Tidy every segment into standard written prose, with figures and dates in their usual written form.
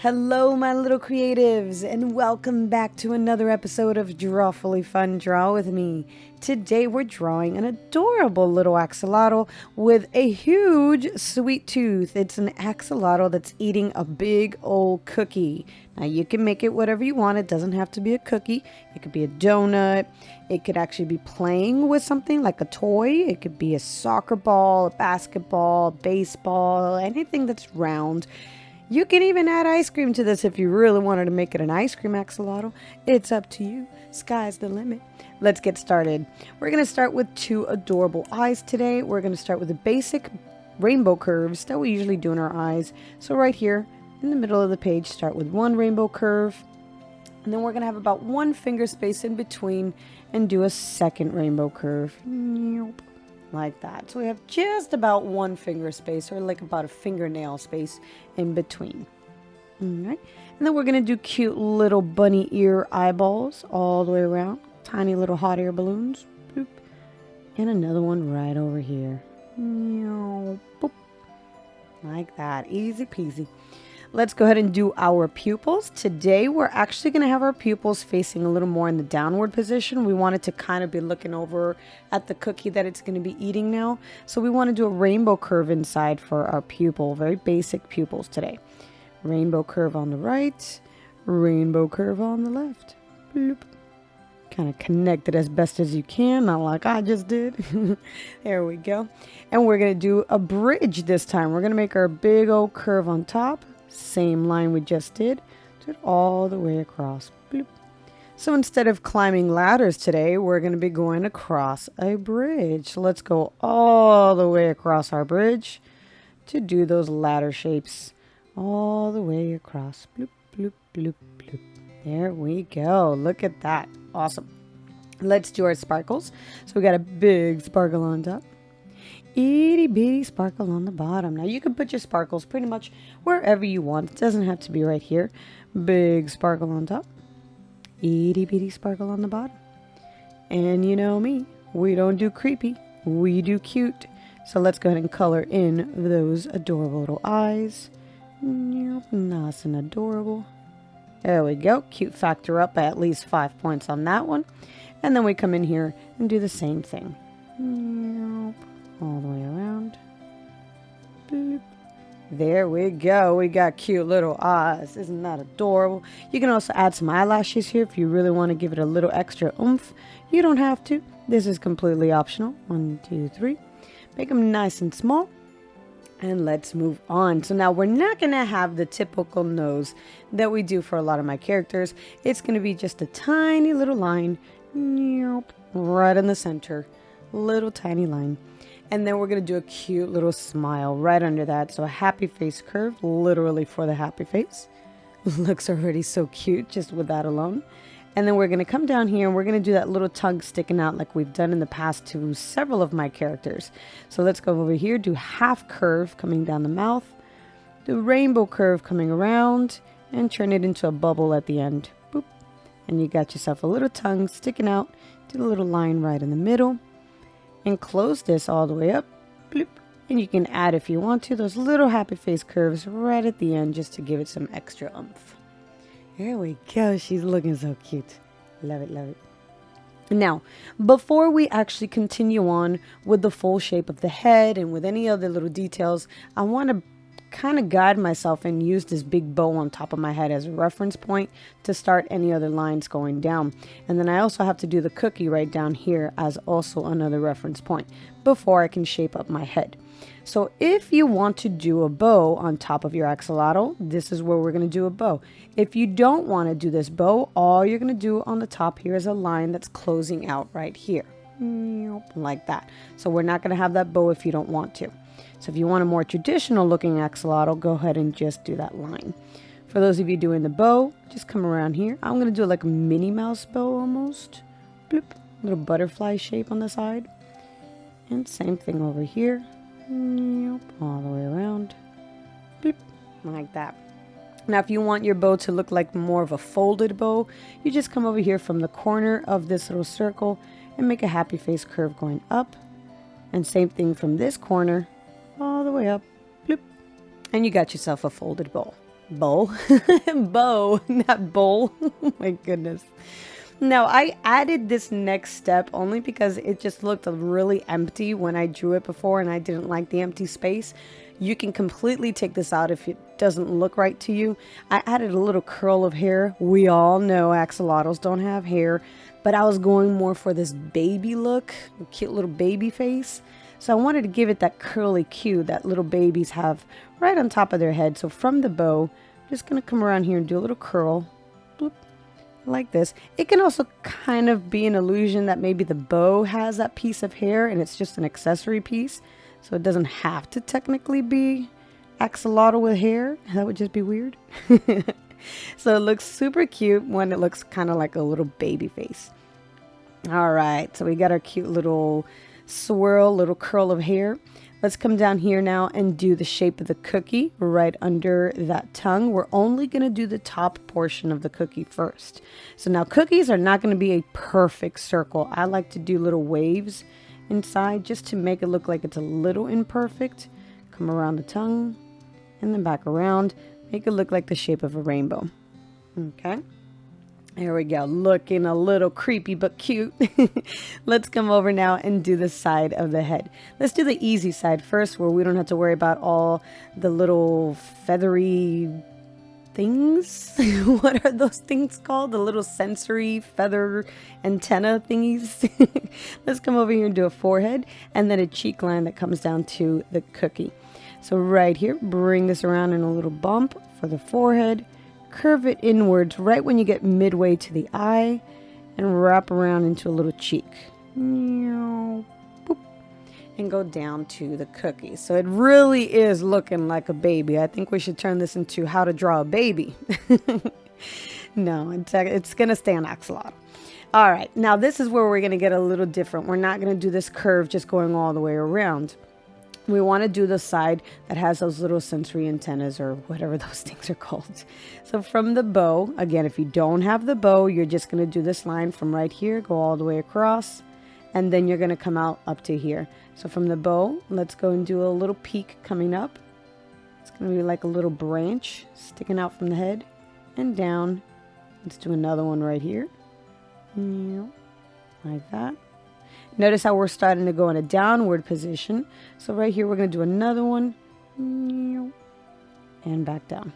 Hello, my little creatives, and welcome back to another episode of Drawfully Fun Draw with me. Today we're drawing an adorable little axolotl with a huge sweet tooth. It's an axolotl that's eating a big old cookie. Now you can make it whatever you want. It doesn't have to be a cookie. It could be a donut. It could actually be playing with something like a toy. It could be a soccer ball, a basketball, baseball, anything that's round. You can even add ice cream to this if you really wanted to make it an ice cream axolotl. It's up to you. Sky's the limit. Let's get started. We're going to start with two adorable eyes today. We're going to start with the basic rainbow curves that we usually do in our eyes. So right here in the middle of the page, start with one rainbow curve. And then we're going to have about one finger space in between and do a second rainbow curve. Like that. So we have just about one finger space, or like about a fingernail space in between. Alright. And then we're going to do cute little bunny ear eyeballs all the way around. Tiny little hot air balloons. Boop. And another one right over here. Boop. Like that. Easy peasy. Let's go ahead and do our pupils. Today, we're actually going to have our pupils facing a little more in the downward position. We want it to kind of be looking over at the cookie that it's going to be eating now. So we want to do a rainbow curve inside for our pupil. Very basic pupils today. Rainbow curve on the right. Rainbow curve on the left. Bloop. Kind of connect it as best as you can, not like I just did. There we go. And we're going to do a bridge this time. We're going to make our big old curve on top. Same line we just did. Do it all the way across. Bloop. So instead of climbing ladders today, we're going to be going across a bridge. So let's go all the way across our bridge to do those ladder shapes. All the way across. Bloop, bloop, bloop, bloop. There we go. Look at that. Awesome. Let's do our sparkles. So we got a big sparkle on top. Itty bitty sparkle on the bottom. Now you can put your sparkles pretty much wherever you want. It doesn't have to be right here. Big sparkle on top. Itty bitty sparkle on the bottom. And you know me, we don't do creepy, we do cute. So let's go ahead and color in those adorable little eyes. Nice and adorable. There we go. Cute factor up by at least 5 points on that one. And then we come in here and do the same thing. All the way around. Boop. There we go. We got cute little eyes. Isn't that adorable? You can also add some eyelashes here if you really want to give it a little extra oomph. You don't have to. This is completely optional. 1, 2, 3. Make them nice and small. And let's move on. So now we're not going to have the typical nose that we do for a lot of my characters. It's going to be just a tiny little line right in the center. Little tiny line. And then we're going to do a cute little smile right under that. So a happy face curve, literally for the happy face. Looks already so cute just with that alone. And then we're going to come down here and we're going to do that little tongue sticking out like we've done in the past to several of my characters. So let's go over here, do half curve coming down the mouth. Do rainbow curve coming around and turn it into a bubble at the end. Boop. And you got yourself a little tongue sticking out. Do a little line right in the middle. And close this all the way up. Bloop. And you can add, if you want to, those little happy face curves right at the end just to give it some extra oomph. There we go. She's looking so cute. Love it, love it. Now, before we actually continue on with the full shape of the head and with any other little details, I want to kind of guide myself and use this big bow on top of my head as a reference point to start any other lines going down. And then I also have to do the cookie right down here as also another reference point before I can shape up my head. So if you want to do a bow on top of your axolotl, this is where we're going to do a bow. If you don't want to do this bow, all you're going to do on the top here is a line that's closing out right here. Like that. So we're not going to have that bow if you don't want to. So if you want a more traditional looking axolotl, go ahead and just do that line. For those of you doing the bow, just come around here. I'm going to do like a Minnie Mouse bow almost. Bloop. Little butterfly shape on the side. And same thing over here. All the way around. Bloop. Like that. Now if you want your bow to look like more of a folded bow, you just come over here from the corner of this little circle and make a happy face curve going up. And same thing from this corner all the way up. Bloop. And you got yourself a folded bowl. Bowl? Bow, not bowl. Oh my goodness. Now, I added this next step only because it just looked really empty when I drew it before and I didn't like the empty space. You can completely take this out if it doesn't look right to you. I added a little curl of hair. We all know axolotls don't have hair, but I was going more for this baby look, a cute little baby face. So I wanted to give it that curly cue that little babies have right on top of their head. So from the bow, I'm just going to come around here and do a little curl. Bloop. Like this. It can also kind of be an illusion that maybe the bow has that piece of hair and it's just an accessory piece. So it doesn't have to technically be axolotl with hair. That would just be weird. So it looks super cute when it looks kind of like a little baby face. All right, so we got our cute little swirl, little curl of hair. Let's come down here now and do the shape of the cookie right under that tongue. We're only going to do the top portion of the cookie first. So now cookies are not going to be a perfect circle. I like to do little waves inside just to make it look like it's a little imperfect. Come around the tongue and then back around. Make it look like the shape of a rainbow. Okay. There we go, looking a little creepy but cute. Let's come over now and do the side of the head. Let's do the easy side first, where we don't have to worry about all the little feathery things. What are those things called? The little sensory feather antenna thingies. Let's come over here and do a forehead and then a cheek line that comes down to the cookie. So right here, bring this around in a little bump for the forehead. Curve it inwards right when you get midway to the eye and wrap around into a little cheek. And go down to the cookie. So it really is looking like a baby. I think we should turn this into how to draw a baby. No, it's going to stay on axolotl. All right, now this is where we're going to get a little different. We're not going to do this curve just going all the way around. We want to do the side that has those little sensory antennas or whatever those things are called. So from the bow, again, if you don't have the bow, you're just going to do this line from right here, go all the way across, and then you're going to come out up to here. So from the bow, let's go and do a little peak coming up. It's going to be like a little branch sticking out from the head and down. Let's do another one right here. Like that. Notice how we're starting to go in a downward position. So right here, we're going to do another one. And back down.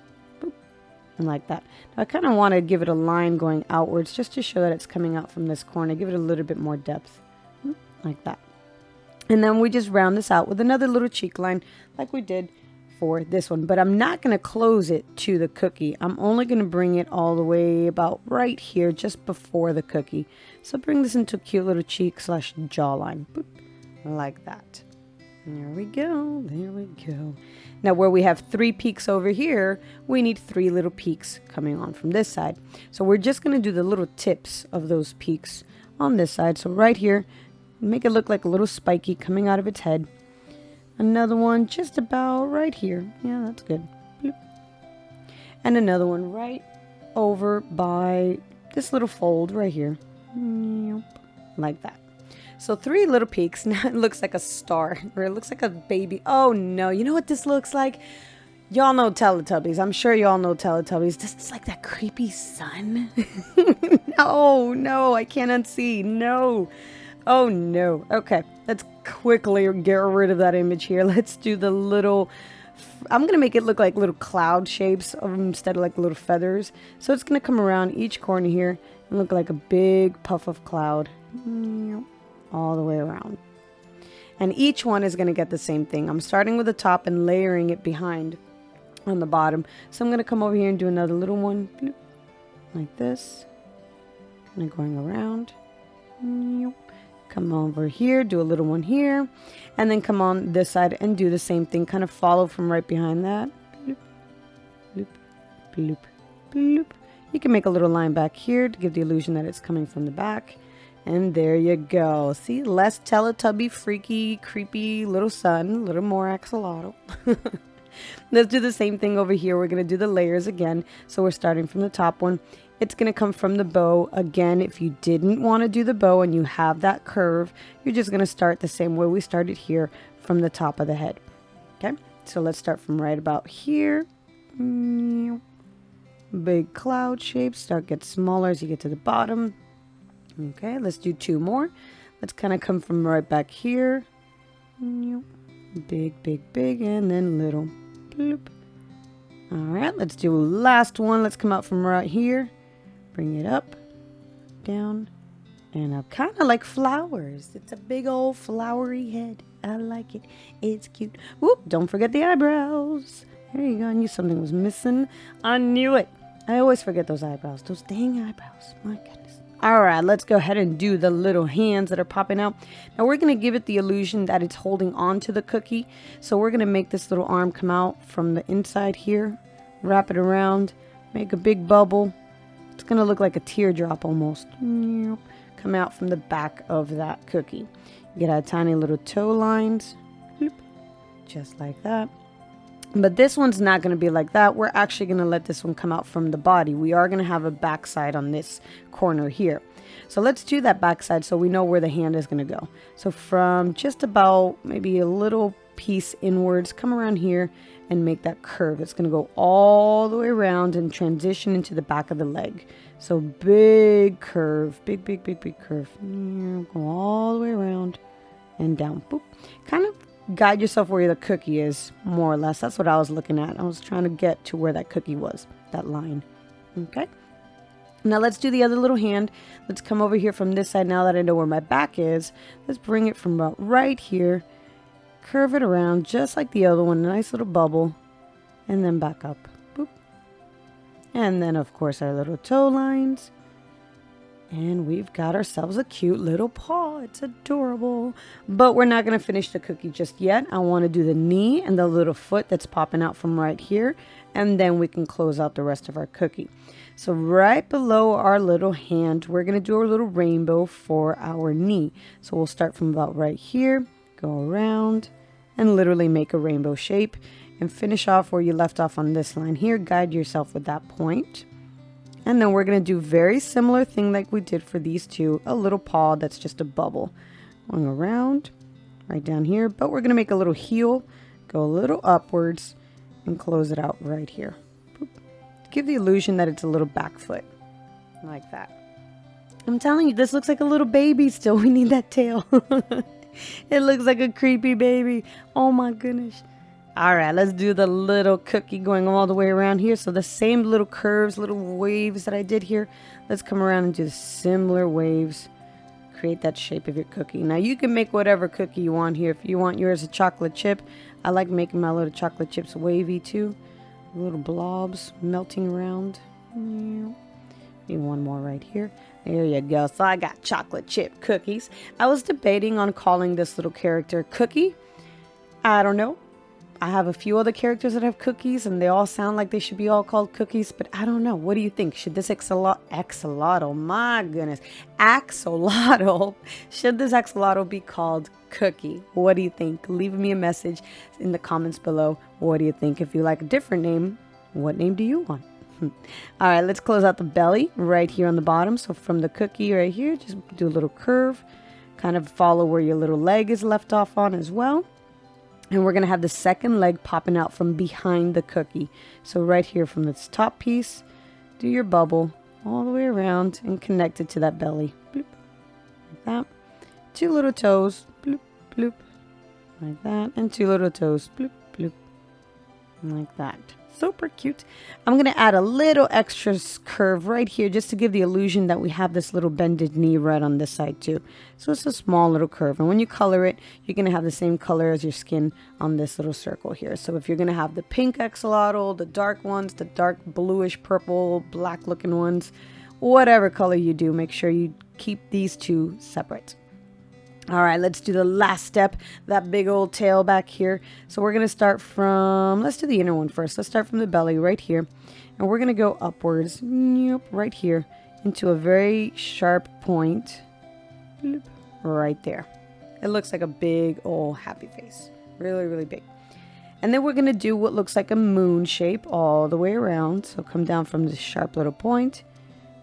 And like that. Now I kind of want to give it a line going outwards just to show that it's coming out from this corner. Give it a little bit more depth. Like that. And then we just round this out with another little cheek line like we did for this one. But I'm not going to close it to the cookie. I'm only going to bring it all the way about right here, just before the cookie. So bring this into a cute little cheek / jawline. Boop, like that. There we go. There we go. Now where we have 3 peaks over here, we need 3 little peaks coming on from this side. So we're just going to do the little tips of those peaks on this side. So right here, make it look like a little spiky coming out of its head. Another one just about right here. Yeah, that's good. Bloop. And another one right over by this little fold right here. Like that. So 3 little peaks. Now it looks like a star, or it looks like a baby. Oh no, you know what this looks like? Y'all know Teletubbies. I'm sure y'all know Teletubbies. This is like that creepy sun. No, I can't unsee. No. Oh no. Okay, let's quickly get rid of that image here. Let's do the little, I'm going to make it look like little cloud shapes instead of like little feathers. So it's going to come around each corner here and look like a big puff of cloud all the way around. And each one is going to get the same thing. I'm starting with the top and layering it behind on the bottom. So I'm going to come over here and do another little one like this. Kind of going around. Come over here, do a little one here, and then come on this side and do the same thing. Kind of follow from right behind that. Bloop, bloop, bloop, bloop. You can make a little line back here to give the illusion that it's coming from the back. And there you go. See, less Teletubby, freaky, creepy little sun, a little more axolotl. Let's do the same thing over here. We're going to do the layers again. So we're starting from the top one it's going to come from the bow. Again, if you didn't want to do the bow and you have that curve, you're just going to start the same way we started here from the top of the head. Okay, so let's start from right about here. Big cloud shape, start get smaller as you get to the bottom. Okay, let's do 2 more. Let's kind of come from right back here. Big, big, big, and then little. Bloop. All right, let's do last one. Let's come out from right here. Bring it up, down, and up. Kind of like flowers. It's a big old flowery head. I like it. It's cute. Whoop, don't forget the eyebrows. There you go. I knew something was missing. I knew it. I always forget those eyebrows. Those dang eyebrows. My goodness. All right, let's go ahead and do the little hands that are popping out. Now we're going to give it the illusion that it's holding on to the cookie. So we're going to make this little arm come out from the inside here. Wrap it around. Make a big bubble. It's going to look like a teardrop almost. Come out from the back of that cookie. Get our tiny little toe lines. Just like that. But this one's not going to be like that. We're actually going to let this one come out from the body. We are going to have a backside on this corner here. So let's do that backside so we know where the hand is going to go. So from just about maybe a little piece inwards, come around here and make that curve. It's going to go all the way around and transition into the back of the leg. So big curve, big, big, big, big curve. Go all the way around and down. Boop. Kind of guide yourself where the cookie is, more or less. That's what I was looking at. I was trying to get to where that cookie was, that line. Okay. Now let's do the other little hand. Let's come over here from this side now that I know where my back is. Let's bring it from about right here. Curve it around just like the other one. A nice little bubble. And then back up. Boop. And then, of course, our little toe lines. And we've got ourselves a cute little paw. It's adorable. But we're not going to finish the cookie just yet. I want to do the knee and the little foot that's popping out from right here. And then we can close out the rest of our cookie. So right below our little hand, we're going to do our little rainbow for our knee. So we'll start from about right here. Go around and literally make a rainbow shape. And finish off where you left off on this line here. Guide yourself with that point. And then we're going to do very similar thing like we did for these two. A little paw that's just a bubble. Going around, right down here. But we're going to make a little heel. Go a little upwards and close it out right here. Boop. Give the illusion that it's a little back foot. Like that. I'm telling you, this looks like a little baby still. We need that tail. It looks like a creepy baby. Oh my goodness. All right, let's do the little cookie going all the way around here. So the same little curves, little waves that I did here. Let's come around and do the similar waves. Create that shape of your cookie. Now you can make whatever cookie you want here. If you want yours a chocolate chip, I like making my little chocolate chips wavy too. Little blobs melting around. Maybe one more right here. There you go. So I got chocolate chip cookies. I was debating on calling this little character Cookie. I don't know. I have a few other characters that have cookies, and they all sound like they should be all called cookies, but I don't know. What do you think? Should this axolotl, my goodness, axolotl, should this axolotl be called Cookie? What do you think? Leave me a message in the comments below. What do you think? If you like a different name, what name do you want? All right, let's close out the belly right here on the bottom. So from the cookie right here, just do a little curve, kind of follow where your little leg is left off on as well. And we're going to have the second leg popping out from behind the cookie. So right here from this top piece, do your bubble all the way around and connect it to that belly. Bloop, like that. 2 little toes. Bloop, bloop. Like that. And 2 little toes. Bloop, bloop. Like that. Super cute. I'm going to add a little extra curve right here just to give the illusion that we have this little bended knee right on this side too. So it's a small little curve. And when you color it, you're going to have the same color as your skin on this little circle here. So if you're going to have the pink axolotl, the dark ones, the dark bluish purple, black looking ones, whatever color you do, make sure you keep these two separate. All right, let's do the last step, that big old tail back here. So we're going to start from, let's do the inner one first. Let's start from the belly right here. And we're going to go upwards, right here, into a very sharp point, right there. It looks like a big old happy face. Really, really big. And then we're going to do what looks like a moon shape all the way around. So come down from this sharp little point,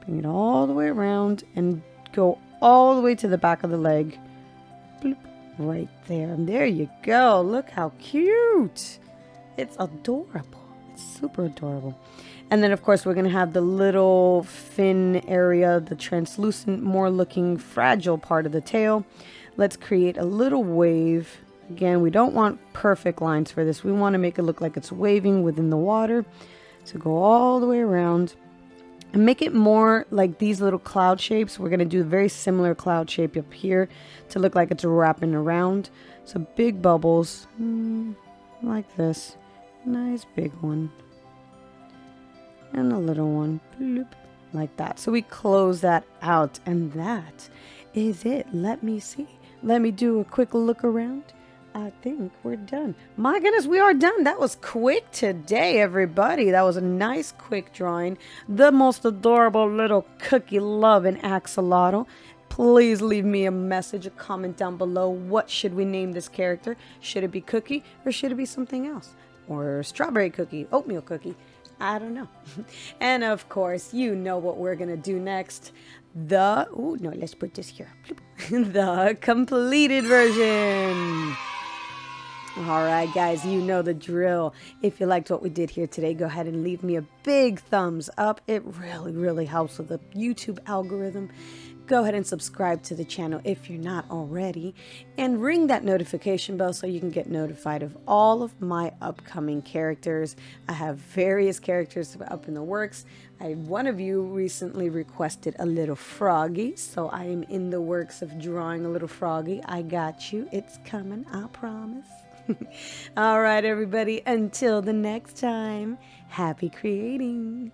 Bring it all the way around and go all the way to the back of the leg. Bloop, right there. And there you go. Look how cute. It's adorable. It's super adorable. And then, of course, we're going to have the little fin area, the translucent, more looking fragile part of the tail. Let's create a little wave. Again, we don't want perfect lines for this. We want to make it look like it's waving within the water. So go all the way around and make it more like these little cloud shapes. We're going to do a very similar cloud shape up here to look like it's wrapping around. So big bubbles like this. Nice big one. And a little one. Bloop, like that. So we close that out. And that is it. Let me see. Let me do a quick look around. I think we're done. My goodness, we are done. That was quick today, everybody. That was a nice quick drawing. The most adorable little cookie loving axolotl. Please leave me a message, a comment down below. What should we name this character? Should it be Cookie or should it be something else? Or strawberry cookie, oatmeal cookie? I don't know. And of course, you know what we're going to do next. Let's put this here. The completed version. All right, guys, you know the drill. If you liked what we did here today, go ahead and leave me a big thumbs up. It really, really helps with the YouTube algorithm. Go ahead and subscribe to the channel if you're not already, and ring that notification bell so you can get notified of all of my upcoming characters. I have various characters up in the works. One of you recently requested a little froggy, so I am in the works of drawing a little froggy. I got you. It's coming, I promise. All right, everybody, until the next time, happy creating.